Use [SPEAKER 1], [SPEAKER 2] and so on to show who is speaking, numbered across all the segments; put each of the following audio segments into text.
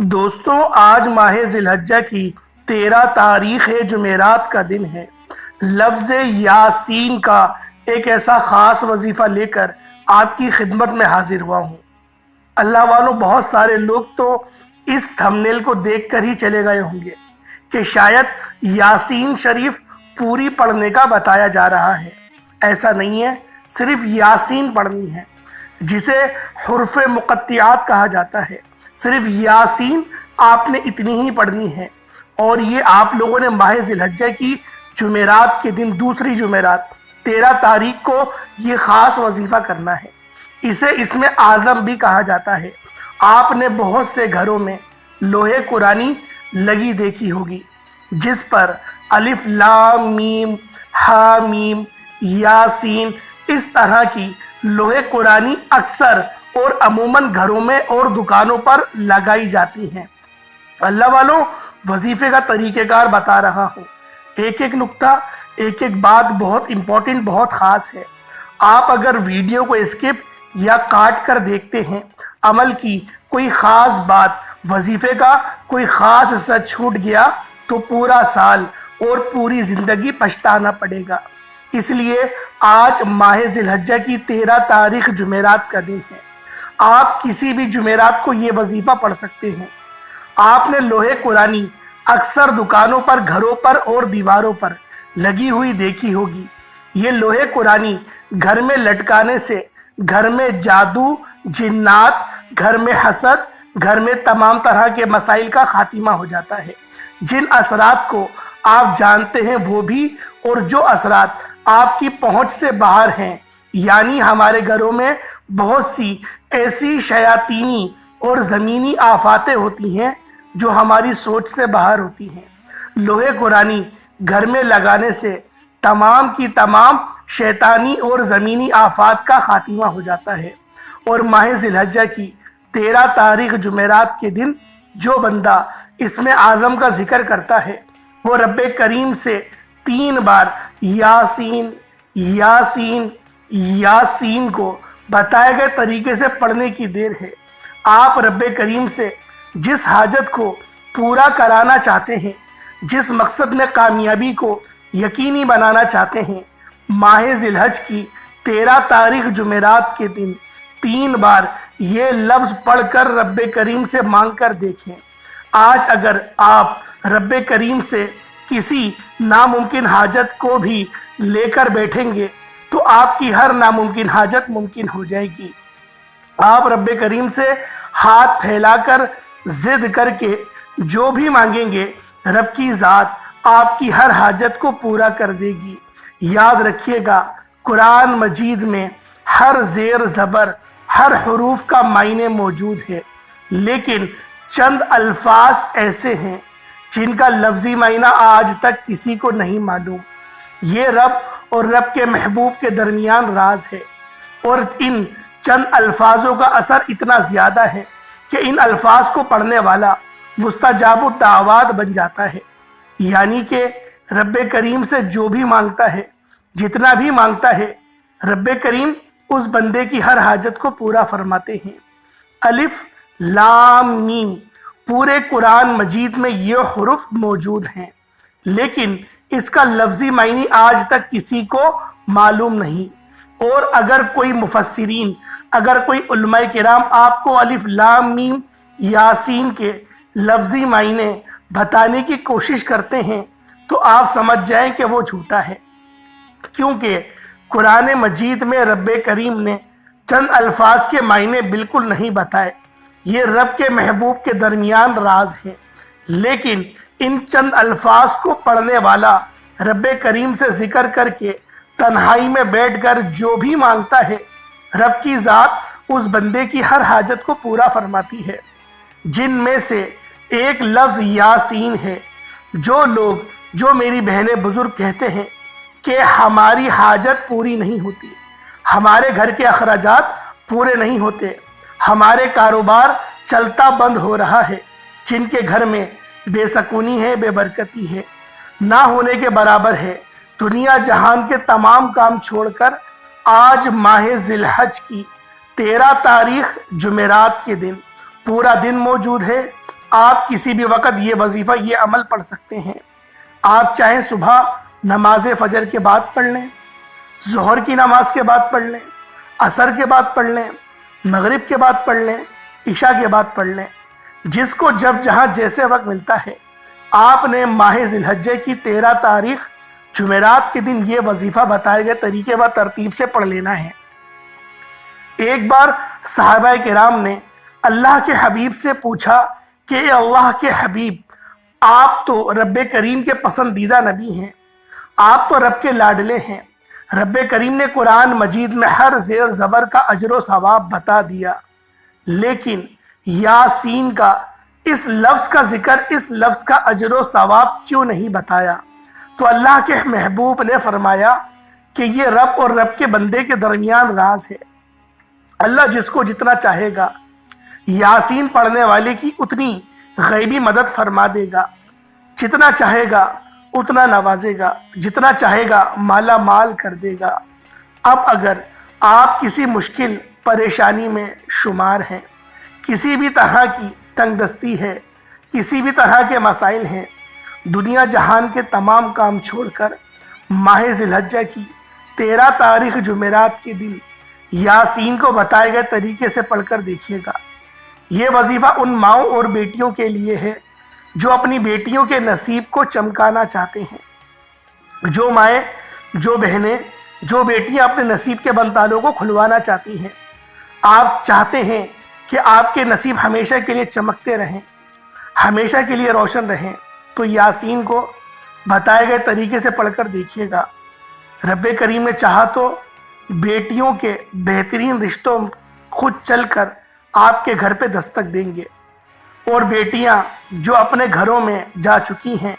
[SPEAKER 1] دوستوں، آج ماہ ذی الحجہ کی 13 تاریخ جمعرات کا دن ہے۔ لفظ یاسین کا ایک ایسا خاص وظیفہ لے کر آپ کی خدمت میں حاضر ہوا ہوں۔ اللہ والوں، بہت سارے لوگ تو اس تھمبنیل کو دیکھ کر ہی چلے گئے ہوں گے کہ شاید یاسین شریف پوری پڑھنے کا بتایا جا رہا ہے۔ ایسا نہیں ہے، صرف یاسین پڑھنی ہے، جسے حروف مقطعات کہا جاتا ہے۔ صرف یاسین آپ نے اتنی ہی پڑھنی ہے، اور یہ آپ لوگوں نے ماہ ذی الحجہ کی جمعرات کے دن، دوسری جمعرات 13 تاریخ کو یہ خاص وظیفہ کرنا ہے۔ اسے اسم اعظم بھی کہا جاتا ہے۔ آپ نے بہت سے گھروں میں لوح قرآنی لگی دیکھی ہوگی، جس پر الف لام میم ہا میم یاسین اس طرح کی لوح قرآنی اکثر اور عموماً گھروں میں اور دکانوں پر لگائی جاتی ہیں۔ اللہ والوں، وظیفے کا طریقہ کار بتا رہا ہوں۔ ایک ایک نقطہ، ایک ایک بات بہت امپورٹنٹ، بہت خاص ہے۔ آپ اگر ویڈیو کو اسکپ یا کاٹ کر دیکھتے ہیں، عمل کی کوئی خاص بات، وظیفے کا کوئی خاص حصہ چھوٹ گیا تو پورا سال اور پوری زندگی پچھتانا پڑے گا۔ اس لیے آج ماہ ذی الحجہ کی 13 تاریخ جمعرات کا دن ہے۔ آپ کسی بھی جمعرات کو یہ وظیفہ پڑھ سکتے ہیں۔ آپ نے لوح قرآنی اکثر دکانوں پر، گھروں پر اور دیواروں پر لگی ہوئی دیکھی ہوگی۔ یہ لوح قرآنی گھر میں لٹکانے سے گھر میں جادو، جنات، گھر میں حسد، گھر میں تمام طرح کے مسائل کا خاتمہ ہو جاتا ہے۔ جن اثرات کو آپ جانتے ہیں وہ بھی، اور جو اثرات آپ کی پہنچ سے باہر ہیں، یعنی ہمارے گھروں میں بہت سی ایسی شیاطینی اور زمینی آفاتیں ہوتی ہیں جو ہماری سوچ سے باہر ہوتی ہیں۔ لوح قرآنی گھر میں لگانے سے تمام کی تمام شیطانی اور زمینی آفات کا خاتمہ ہو جاتا ہے۔ اور ماہ ذی الحجہ کی 13 تاریخ جمعرات کے دن جو بندہ اسم اعظم کا ذکر کرتا ہے، وہ رب کریم سے 3 بار یاسین یاسین یاسین کو بتائے گئے طریقے سے پڑھنے کی دیر ہے۔ آپ رب کریم سے جس حاجت کو پورا کرانا چاہتے ہیں، جس مقصد میں کامیابی کو یقینی بنانا چاہتے ہیں، ماہ ذی الحجہ کی 13 تاریخ جمعرات کے دن 3 بار یہ لفظ پڑھ کر رب کریم سے مانگ کر دیکھیں۔ آج اگر آپ رب کریم سے کسی ناممکن حاجت کو بھی لے کر بیٹھیں گے تو آپ کی ہر ناممکن حاجت ممکن ہو جائے گی۔ آپ رب کریم سے ہاتھ پھیلا کر ضد کر کے جو بھی مانگیں گے، رب کی ذات آپ کی ہر حاجت کو پورا کر دے گی۔ یاد رکھیے گا، قرآن مجید میں ہر زیر زبر، ہر حروف کا معنی موجود ہے، لیکن چند الفاظ ایسے ہیں جن کا لفظی معنی آج تک کسی کو نہیں معلوم۔ یہ رب اور رب کے محبوب کے درمیان راز ہے، اور ان چند الفاظوں کا اثر اتنا زیادہ ہے کہ ان الفاظ کو پڑھنے والا مستجاب الدعوات بن جاتا ہے۔ یعنی کہ رب کریم سے جو بھی مانگتا ہے، جتنا بھی مانگتا ہے، رب کریم اس بندے کی ہر حاجت کو پورا فرماتے ہیں۔ الف لام میم، پورے قرآن مجید میں یہ حروف موجود ہیں، لیکن اس کا لفظی معنی آج تک کسی کو معلوم نہیں۔ اور اگر کوئی مفسرین، اگر کوئی علماء کرام آپ کو الف لام میم یاسین کے لفظی معنی بتانے کی کوشش کرتے ہیں تو آپ سمجھ جائیں کہ وہ جھوٹا ہے، کیونکہ قرآن مجید میں رب کریم نے چند الفاظ کے معنی بالکل نہیں بتائے۔ یہ رب کے محبوب کے درمیان راز ہے، لیکن ان چند الفاظ کو پڑھنے والا رب کریم سے ذکر کر کے تنہائی میں بیٹھ کر جو بھی مانگتا ہے، رب کی ذات اس بندے کی ہر حاجت کو پورا فرماتی ہے۔ جن میں سے ایک لفظ یاسین ہے۔ جو میری بہنیں بزرگ کہتے ہیں کہ ہماری حاجت پوری نہیں ہوتی، ہمارے گھر کے اخراجات پورے نہیں ہوتے، ہمارے کاروبار چلتا بند ہو رہا ہے، جن کے گھر میں بے سکونی ہے، بے برکتی ہے، نہ ہونے کے برابر ہے، دنیا جہان کے تمام کام چھوڑ کر آج ماہ ذی الحجہ کی 13 تاریخ جمعرات کے دن پورا دن موجود ہے، آپ کسی بھی وقت یہ وظیفہ یہ عمل پڑھ سکتے ہیں۔ آپ چاہیں صبح نماز فجر کے بعد پڑھ لیں، ظہر کی نماز کے بعد پڑھ لیں، عصر کے بعد پڑھ لیں، مغرب کے بعد پڑھ لیں، عشاء کے بعد پڑھ لیں، جس کو جب جہاں جیسے وقت ملتا ہے۔ آپ نے ماہ ذی الحجہ کی 13 تاریخ جمعرات کے دن یہ وظیفہ بتائے گئے طریقے و ترتیب سے پڑھ لینا ہے۔ ایک بار صحابہ کرام نے اللہ کے حبیب سے پوچھا کہ اے اللہ کے حبیب، آپ تو رب کریم کے پسندیدہ نبی ہیں، آپ تو رب کے لاڈلے ہیں۔ رب کریم نے قرآن مجید میں ہر زیر زبر کا اجر و ثواب بتا دیا، لیکن یاسین کا اس لفظ کا ذکر، اس لفظ کا اجر و ثواب کیوں نہیں بتایا؟ تو اللہ کے محبوب نے فرمایا کہ یہ رب اور رب کے بندے کے درمیان راز ہے۔ اللہ جس کو جتنا چاہے گا یاسین پڑھنے والے کی اتنی غیبی مدد فرما دے گا، جتنا چاہے گا اتنا نوازے گا، جتنا چاہے گا مالا مال کر دے گا۔ اب اگر آپ کسی مشکل پریشانی میں شمار ہیں، کسی بھی طرح کی تنگ دستی ہے، کسی بھی طرح کے مسائل ہیں، دنیا جہان کے تمام کام چھوڑ کر ماہ ذی الحجہ کی 13 تاریخ جمعرات کے دن یاسین کو بتائے گئے طریقے سے پڑھ کر دیکھیے گا۔ یہ وظیفہ ان ماؤں اور بیٹیوں کے لیے ہے جو اپنی بیٹیوں کے نصیب کو چمکانا چاہتے ہیں، جو مائیں، جو بہنیں، جو بیٹیاں اپنے نصیب کے بنتالوں کو کھلوانا چاہتی ہیں۔ آپ چاہتے ہیں کہ آپ کے نصیب ہمیشہ کے لیے چمکتے رہیں، ہمیشہ کے لیے روشن رہیں، تو یاسین کو بتائے گئے طریقے سے پڑھ کر دیکھیے گا۔ رب کریم نے چاہا تو بیٹیوں کے بہترین رشتوں خود چل کر آپ کے گھر پہ دستک دیں گے، اور بیٹیاں جو اپنے گھروں میں جا چکی ہیں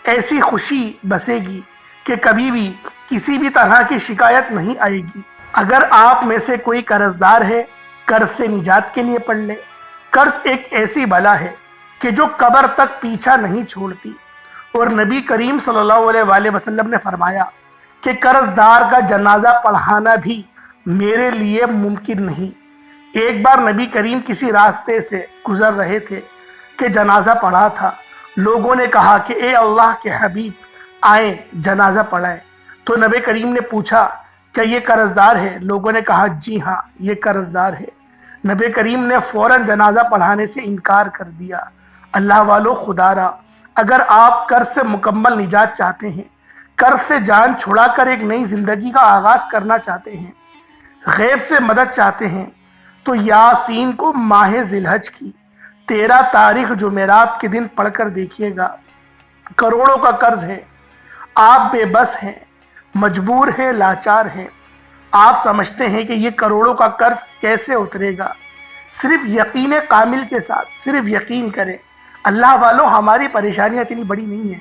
[SPEAKER 1] ایسی خوشی بسے گی کہ کبھی بھی کسی بھی طرح کی شکایت نہیں آئے گی۔ اگر آپ میں سے کوئی قرضدار ہے، قرض سے نجات کے لیے پڑھ لے۔ قرض ایک ایسی بلا ہے کہ جو قبر تک پیچھا نہیں چھوڑتی، اور نبی کریم صلی اللہ علیہ وآلہ وسلم نے فرمایا کہ قرضدار کا جنازہ پڑھانا بھی میرے لیے ممکن نہیں۔ ایک بار نبی کریم کسی راستے سے گزر رہے تھے کہ جنازہ پڑھا تھا۔ لوگوں نے کہا کہ اے اللہ کے حبیب، آئیں جنازہ پڑھائیں۔ تو نبی کریم نے پوچھا کیا یہ قرضدار ہے؟ لوگوں نے کہا جی ہاں یہ قرضدار ہے۔ نبی کریم نے فوراً جنازہ پڑھانے سے انکار کر دیا۔ اللہ والو، خدا را، اگر آپ قرض سے مکمل نجات چاہتے ہیں، قرض سے جان چھڑا کر ایک نئی زندگی کا آغاز کرنا چاہتے ہیں، غیب سے مدد چاہتے ہیں، تو یاسین کو ماہ ذی الحجہ کی 13 تاریخ جمعرات کے دن پڑھ کر دیکھیے گا۔ کروڑوں کا قرض ہے، آپ بے بس ہیں، مجبور ہیں، لاچار ہیں۔ آپ سمجھتے ہیں کہ یہ کروڑوں کا قرض کیسے اترے گا؟ صرف یقین کامل کے ساتھ صرف یقین کریں۔ اللہ والو، ہماری پریشانیاں اتنی بڑی نہیں ہیں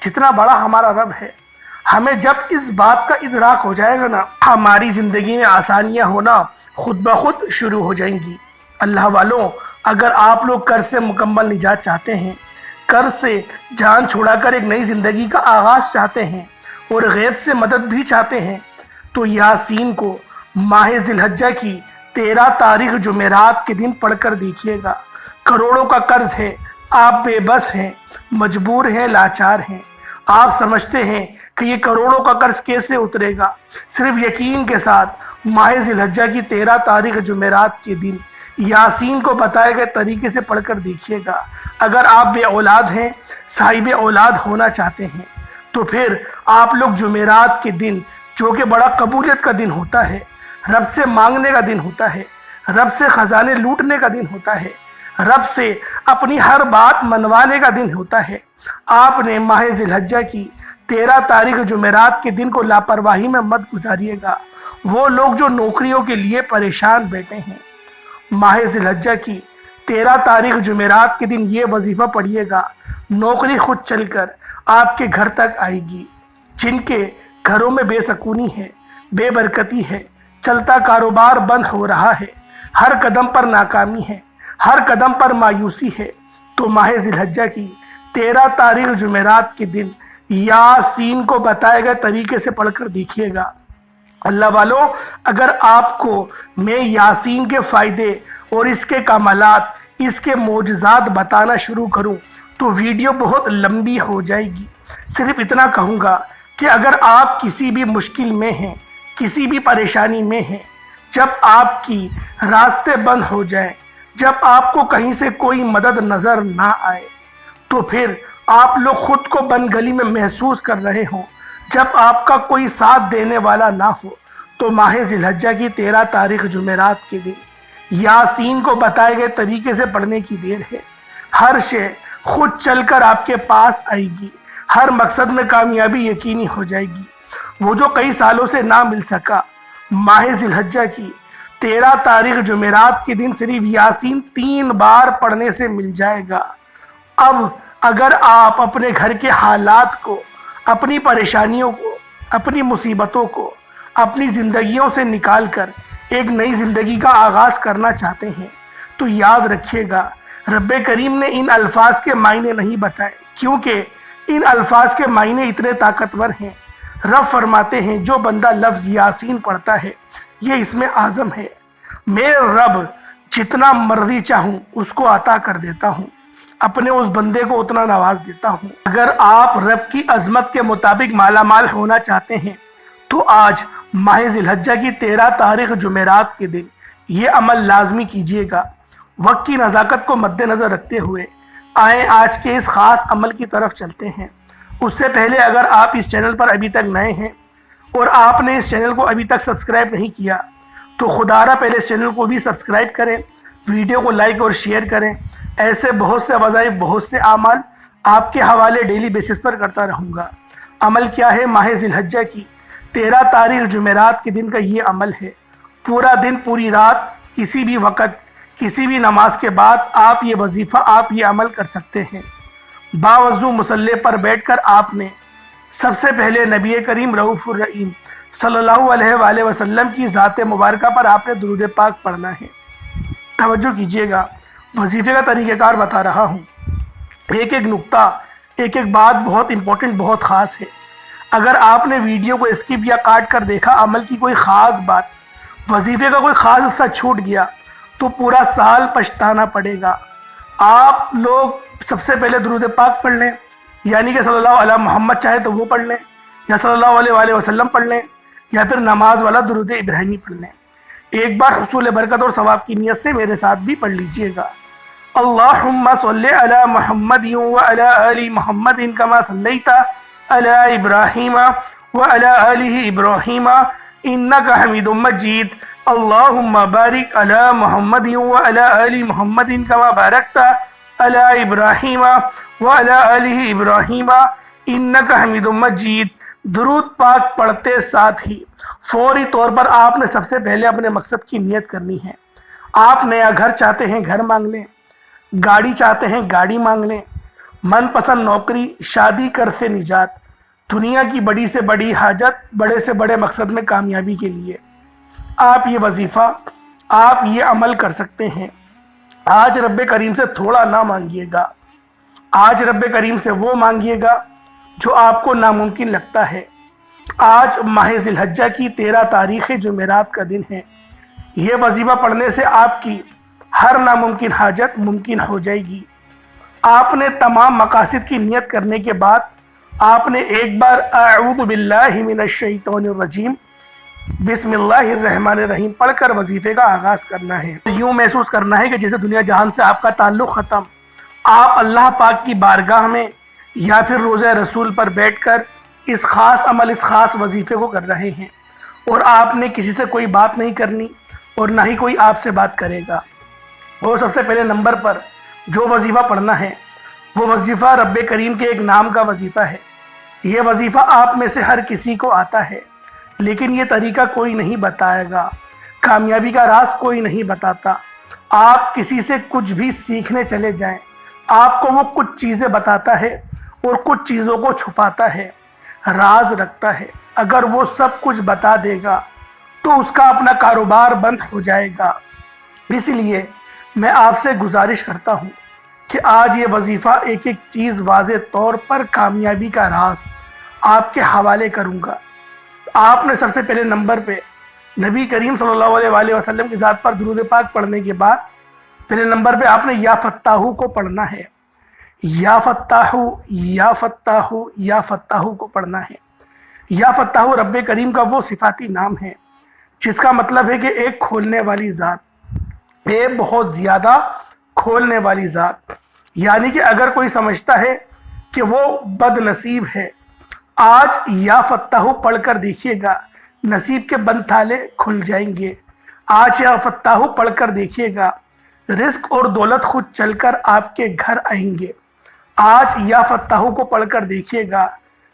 [SPEAKER 1] جتنا بڑا ہمارا رب ہے۔ ہمیں جب اس بات کا ادراک ہو جائے گا نا، ہماری زندگی میں آسانیاں ہونا خود بخود شروع ہو جائیں گی۔ اللہ والوں، اگر آپ لوگ قرض سے مکمل نجات چاہتے ہیں، قرض سے جان چھڑا کر ایک نئی زندگی کا آغاز چاہتے ہیں، اور غیب سے مدد بھی چاہتے ہیں، تو یاسین کو ماہ ذی الحجہ کی 13 تاریخ جمعرات کے دن پڑھ کر دیکھیے گا۔ کروڑوں کا قرض ہے، آپ بے بس ہیں، مجبور ہیں، لاچار ہیں۔ آپ سمجھتے ہیں کہ یہ کروڑوں کا قرض کیسے اترے گا؟ صرف یقین کے ساتھ ماہ ذی الحجہ کی 13 تاریخ جمعرات کے دن یاسین کو بتائے گئے طریقے سے پڑھ کر دیکھیے گا۔ اگر آپ بے اولاد ہیں، صاحب اولاد ہونا چاہتے ہیں، تو پھر آپ لوگ جمعرات کے دن، جو کہ بڑا قبولیت کا دن ہوتا ہے، رب سے مانگنے کا دن ہوتا ہے، رب سے خزانے لوٹنے کا دن ہوتا ہے، رب سے اپنی ہر بات منوانے کا دن ہوتا ہے، آپ نے ماہ ذی الحجہ کی 13 تاریخ جمعرات کے دن کو لاپرواہی میں مت گزاریے گا۔ وہ لوگ جو نوکریوں کے لیے پریشان بیٹھے ہیں، ماہ ذی الحجہ کی 13 تاریخ جمعرات کے دن یہ وظیفہ پڑھیے گا، نوکری خود چل کر آپ کے گھر تک آئے گی۔ جن کے گھروں میں بے سکونی ہے، بے برکتی ہے، چلتا کاروبار بند ہو رہا ہے، ہر قدم پر ناکامی ہے، ہر قدم پر مایوسی ہے، تو ماہ ذی الحجہ کی 13 تاریخ جمعرات کے دن یاسین کو بتائے گئے طریقے سے پڑھ کر دیکھیے گا۔ اللہ والو، اگر آپ کو میں یاسین کے فائدے اور اس کے کمالات اس کے معجزات بتانا شروع کروں تو ویڈیو بہت لمبی ہو جائے گی۔ صرف اتنا کہوں گا کہ اگر آپ کسی بھی مشکل میں ہیں، کسی بھی پریشانی میں ہیں، جب آپ کی راستے بند ہو جائیں، جب آپ کو کہیں سے کوئی مدد نظر نہ آئے، تو پھر آپ لوگ خود کو بند گلی میں محسوس کر رہے ہوں، جب آپ کا کوئی ساتھ دینے والا نہ ہو، تو ماہ ذی الحجہ کی 13 تاریخ جمعرات کے دن یاسین کو بتائے گئے طریقے سے پڑھنے کی دیر ہے۔ ہر شے خود چل کر آپ کے پاس آئے گی، ہر مقصد میں کامیابی یقینی ہو جائے گی۔ وہ جو کئی سالوں سے نہ مل سکا، ماہ ذی الحجہ کی 13 تاریخ جمعرات کے دن صرف یاسین 3 بار پڑھنے سے مل جائے گا۔ اب اگر آپ اپنے گھر کے حالات کو، اپنی پریشانیوں کو، اپنی مصیبتوں کو اپنی زندگیوں سے نکال کر ایک نئی زندگی کا آغاز کرنا چاہتے ہیں، تو یاد رکھیے گا رب کریم نے ان الفاظ کے معنی نہیں بتائے، کیونکہ ان الفاظ کے معنی اتنے طاقتور ہیں۔ رب فرماتے ہیں جو بندہ لفظ یاسین پڑھتا ہے یہ اسم اعظم ہے، میں رب جتنا مرضی چاہوں اس کو عطا کر دیتا ہوں، اپنے اس بندے کو اتنا نواز دیتا ہوں۔ اگر آپ رب کی عظمت کے مطابق مالا مال ہونا چاہتے ہیں تو آج ماہ ذی الحجہ کی 13 تاریخ جمعرات کے دن یہ عمل لازمی کیجیے گا۔ وقت کی نزاکت کو مد نظر رکھتے ہوئے آئیں آج کے اس خاص عمل کی طرف چلتے ہیں۔ اس سے پہلے اگر آپ اس چینل پر ابھی تک نئے ہیں اور آپ نے اس چینل کو ابھی تک سبسکرائب نہیں کیا تو خدارہ پہلے اس چینل کو بھی سبسکرائب کریں، ویڈیو کو لائک اور شیئر کریں۔ ایسے بہت سے وظائف، بہت سے اعمال آپ کے حوالے ڈیلی بیسس پر کرتا رہوں گا۔ عمل کیا ہے؟ ماہ ذی الحجہ کی 13 تاریخ جمعرات کے دن کا یہ عمل ہے۔ پورا دن، پوری رات، کسی بھی وقت، کسی بھی نماز کے بعد آپ یہ وظیفہ، آپ یہ عمل کر سکتے ہیں۔ باوضو مصلی پر بیٹھ کر آپ نے سب سے پہلے نبی کریم رؤوف الرحیم صلی اللہ علیہ وآلہ وسلم کی ذات مبارکہ پر آپ نے درود پاک پڑھنا ہے۔ توجہ کیجئے گا، وظیفے کا طریقہ کار بتا رہا ہوں۔ ایک ایک نقطہ، ایک ایک بات بہت امپورٹنٹ، بہت خاص ہے۔ اگر آپ نے ویڈیو کو اسکپ یا کاٹ کر دیکھا، عمل کی کوئی خاص بات، وظیفے کا کوئی خاص حصہ چھوٹ گیا تو پورا سال پچھتانا پڑے گا۔ آپ لوگ سب سے پہلے درود پاک پڑھ لیں، یعنی کہ صلی اللہ علیہ محمد چاہے تو وہ پڑھ لیں، یا صلی اللہ علیہ وآلہ وسلم پڑھ لیں، یا پھر نماز والا درود ابراہیمی پڑھ لیں۔ ایک بار حصول برکت اور ثواب کی نیت سے میرے ساتھ بھی پڑھ لیجئے گا۔ اللہم صلی علی محمد وعلی آل محمد کما صلیت علی ابراہیم وعلی آل ابراہیم انک حمید مجید۔ اللہم بارک علی محمد وعلی آل محمد کما بارکت علی ابراہیم وعلی آل ابراہیم انک حمید مجید۔ درود پاک پڑھتے ساتھ ہی فوری طور پر آپ نے سب سے پہلے اپنے مقصد کی نیت کرنی ہے۔ آپ نیا گھر چاہتے ہیں، گھر مانگ لیں، گاڑی چاہتے ہیں، گاڑی مانگ لیں، من پسند نوکری، شادی کر سے نجات، دنیا کی بڑی سے بڑی حاجت، بڑے سے بڑے مقصد میں کامیابی کے لیے آپ یہ وظیفہ، آپ یہ عمل کر سکتے ہیں۔ آج رب کریم سے تھوڑا نہ مانگیے گا، آج رب کریم سے وہ مانگیے گا جو آپ کو ناممکن لگتا ہے۔ آج ماہ ذی الحجہ کی 13 تاریخ جمعرات کا دن ہے۔ یہ وظیفہ پڑھنے سے آپ کی ہر ناممکن حاجت ممکن ہو جائے گی۔ آپ نے تمام مقاصد کی نیت کرنے کے بعد آپ نے ایک بار اعوذ باللہ من الشیطان الرجیم بسم اللہ الرحمن الرحیم پڑھ کر وظیفے کا آغاز کرنا ہے۔ یوں محسوس کرنا ہے کہ جیسے دنیا جہان سے آپ کا تعلق ختم، آپ اللہ پاک کی بارگاہ میں یا پھر روضہ رسول پر بیٹھ کر اس خاص عمل، اس خاص وظیفے کو کر رہے ہیں، اور آپ نے کسی سے کوئی بات نہیں کرنی اور نہ ہی کوئی آپ سے بات کرے گا۔ اور سب سے پہلے نمبر پر جو وظیفہ پڑھنا ہے وہ وظیفہ رب کریم کے ایک نام کا وظیفہ ہے۔ یہ وظیفہ آپ میں سے ہر کسی کو آتا ہے، لیکن یہ طریقہ کوئی نہیں بتائے گا، کامیابی کا راز کوئی نہیں بتاتا۔ آپ کسی سے کچھ بھی سیکھنے چلے جائیں، آپ کو وہ کچھ چیزیں بتاتا ہے اور کچھ چیزوں کو چھپاتا ہے، راز رکھتا ہے۔ اگر وہ سب کچھ بتا دے گا تو اس کا اپنا کاروبار بند ہو جائے گا۔ اس لیے میں آپ سے گزارش کرتا ہوں کہ آج یہ وظیفہ، ایک ایک چیز واضح طور پر کامیابی کا راز آپ کے حوالے کروں گا۔ آپ نے سب سے پہلے نمبر پہ نبی کریم صلی اللہ علیہ وآلہ وسلم کی ذات پر درود پاک پڑھنے کے بعد پہلے نمبر پہ آپ نے یا فتاحو کو پڑھنا ہے، یا فتاحو یا فتاحو یا فتاحو کو پڑھنا ہے۔ یا فتاحو رب کریم کا وہ صفاتی نام ہے جس کا مطلب ہے کہ ایک کھولنے والی ذات، ایک بہت زیادہ کھولنے والی ذات، یعنی کہ اگر کوئی سمجھتا ہے کہ وہ بد نصیب ہے، آج یا فتاحو پڑھ کر دیکھیے گا نصیب کے بند تالے کھل جائیں گے۔ آج یا فتاحو پڑھ کر دیکھیے گا رزق اور دولت خود چل کر آپ کے گھر آئیں گے۔ آج یا فتاحو کو پڑھ کر دیکھیے گا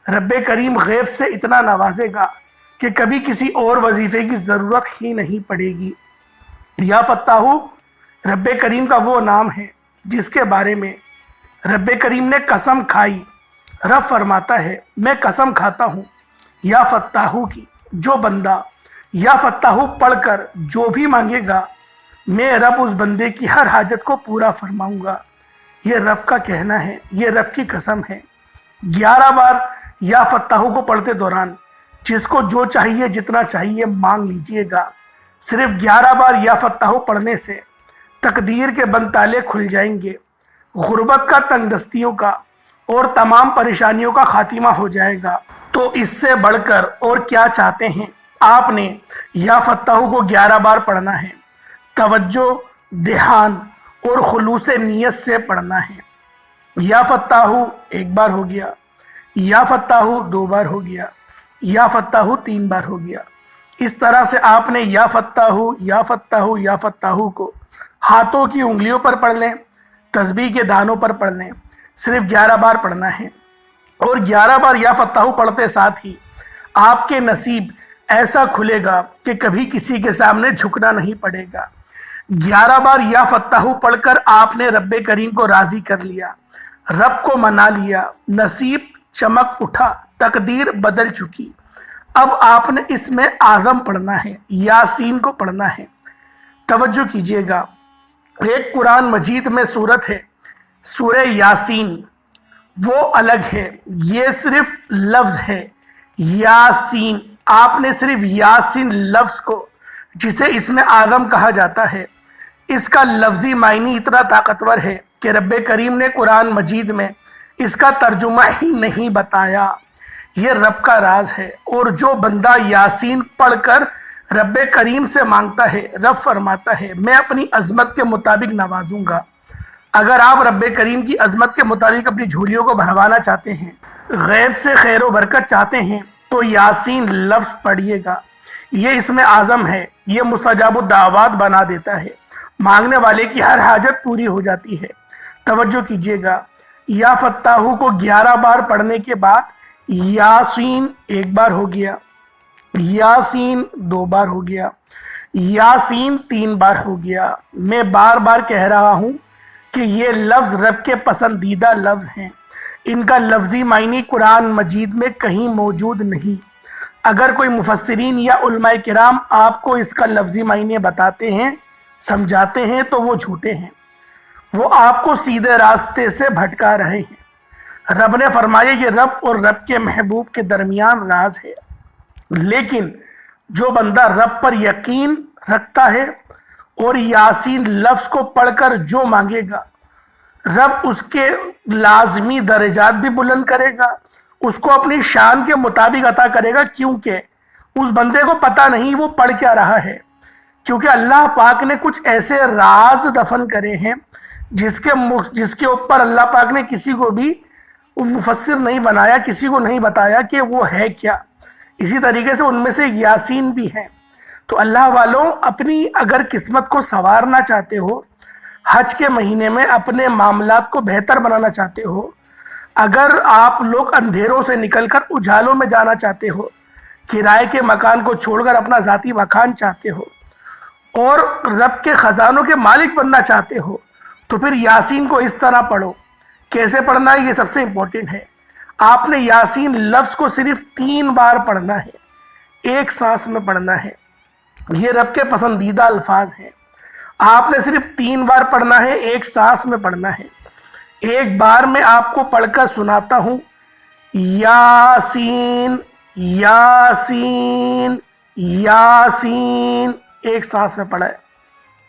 [SPEAKER 1] رب کریم غیب سے اتنا نوازے گا کہ کبھی کسی اور وظیفے کی ضرورت ہی نہیں پڑے گی۔ یا فتاحو رب کریم کا وہ نام ہے جس کے بارے میں رب کریم نے قسم کھائی۔ رب فرماتا ہے میں قسم کھاتا ہوں یا فتاحو کی، جو بندہ یا فتاحو پڑھ کر جو بھی مانگے گا میں رب اس بندے کی ہر حاجت کو پورا فرماؤں گا۔ یہ رب کا کہنا ہے، یہ رب کی قسم ہے۔ 11 بار یا فتاحو کو پڑھتے دوران جس کو جو چاہیے جتنا چاہیے مانگ لیجئے گا۔ صرف 11 بار یا فتاحو پڑھنے سے تقدیر کے بند تالے کھل جائیں گے، غربت کا، تنگ دستیوں کا اور تمام پریشانیوں کا خاتمہ ہو جائے گا۔ تو اس سے بڑھ کر اور کیا چاہتے ہیں؟ آپ نے یا فتاحو کو 11 بار پڑھنا ہے، توجہ، دھیان اور خلوص نیت سے پڑھنا ہے۔ یا فتاحو 1 بار ہو گیا، یا فتاحو 2 بار ہو گیا، یا فتاحو 3 بار ہو گیا۔ اس طرح سے آپ نے یا فتاحو یا فتاحو یا فتاحو کو ہاتھوں کی انگلیوں پر پڑھ لیں، تسبیح کے دانوں پر پڑھ لیں، صرف 11 بار پڑھنا ہے۔ اور 11 بار یا فتاحو پڑھتے ساتھ ہی آپ کے نصیب ایسا کھلے گا کہ کبھی کسی کے سامنے جھکنا نہیں پڑے گا۔ 11 بار یا فتاحو پڑھ کر آپ نے رب کریم کو راضی کر لیا، رب کو منا لیا، نصیب چمک اٹھا، تقدیر بدل چکی۔ اب آپ نے اس میں اعظم پڑھنا ہے، یاسین کو پڑھنا ہے۔ توجہ کیجئے گا، ایک قرآن مجید میں سورت ہے سورہ یاسین، وہ الگ ہے، یہ صرف لفظ ہے یاسین۔ آپ نے صرف یاسین لفظ کو، جسے اس میں اعظم کہا جاتا ہے، اس کا لفظی معنی اتنا طاقتور ہے کہ رب کریم نے قرآن مجید میں اس کا ترجمہ ہی نہیں بتایا۔ یہ رب کا راز ہے، اور جو بندہ یاسین پڑھ کر رب کریم سے مانگتا ہے، رب فرماتا ہے میں اپنی عظمت کے مطابق نوازوں گا۔ اگر آپ رب کریم کی عظمت کے مطابق اپنی جھولیوں کو بھروانا چاہتے ہیں، غیب سے خیر و برکت چاہتے ہیں، تو یاسین لفظ پڑھیے گا۔ یہ اس میں اعظم ہے، یہ مستجاب الدعوات بنا دیتا ہے، مانگنے والے کی ہر حاجت پوری ہو جاتی ہے۔ توجہ کیجئے گا، یا فتاحو کو 11 بار پڑھنے کے بعد یاسین 1 بار ہو گیا، یاسین 2 بار ہو گیا، یاسین 3 بار ہو گیا۔ میں بار بار کہہ رہا ہوں کہ یہ لفظ رب کے پسندیدہ لفظ ہیں، ان کا لفظی معنی قرآن مجید میں کہیں موجود نہیں۔ اگر کوئی مفسرین یا علماء کرام آپ کو اس کا لفظی معنی بتاتے ہیں، سمجھاتے ہیں، تو وہ جھوٹے ہیں، وہ آپ کو سیدھے راستے سے بھٹکا رہے ہیں۔ رب نے فرمایا یہ رب اور رب کے محبوب کے درمیان راز ہے، لیکن جو بندہ رب پر یقین رکھتا ہے اور یاسین لفظ کو پڑھ کر جو مانگے گا، رب اس کے لازمی درجات بھی بلند کرے گا، اس کو اپنی شان کے مطابق عطا کرے گا، کیونکہ اس بندے کو پتہ نہیں وہ پڑھ کیا رہا ہے، کیونکہ اللہ پاک نے کچھ ایسے راز دفن کرے ہیں جس کے اوپر اللہ پاک نے کسی کو بھی مفسر نہیں بنایا، کسی کو نہیں بتایا کہ وہ ہے کیا۔ اسی طریقے سے ان میں سے یاسین بھی ہیں۔ تو اللہ والوں، اپنی اگر قسمت کو سنوارنا چاہتے ہو، حج کے مہینے میں اپنے معاملات کو بہتر بنانا چاہتے ہو، اگر آپ لوگ اندھیروں سے نکل کر اجالوں میں جانا چاہتے ہو، کرائے کے مکان کو چھوڑ کر اپنا ذاتی مکان چاہتے ہو، اور رب کے خزانوں کے مالک بننا چاہتے ہو، تو پھر یاسین کو اس طرح پڑھو۔ کیسے پڑھنا ہے یہ سب سے امپورٹنٹ ہے۔ آپ نے یاسین لفظ کو صرف 3 بار پڑھنا ہے، ایک سانس میں پڑھنا ہے۔ یہ رب کے پسندیدہ الفاظ ہیں، آپ نے صرف 3 بار پڑھنا ہے، ایک سانس میں پڑھنا ہے۔ ایک بار میں آپ کو پڑھ کر سناتا ہوں، یاسین یاسین یاسین، ایک سانس میں پڑھا ہے۔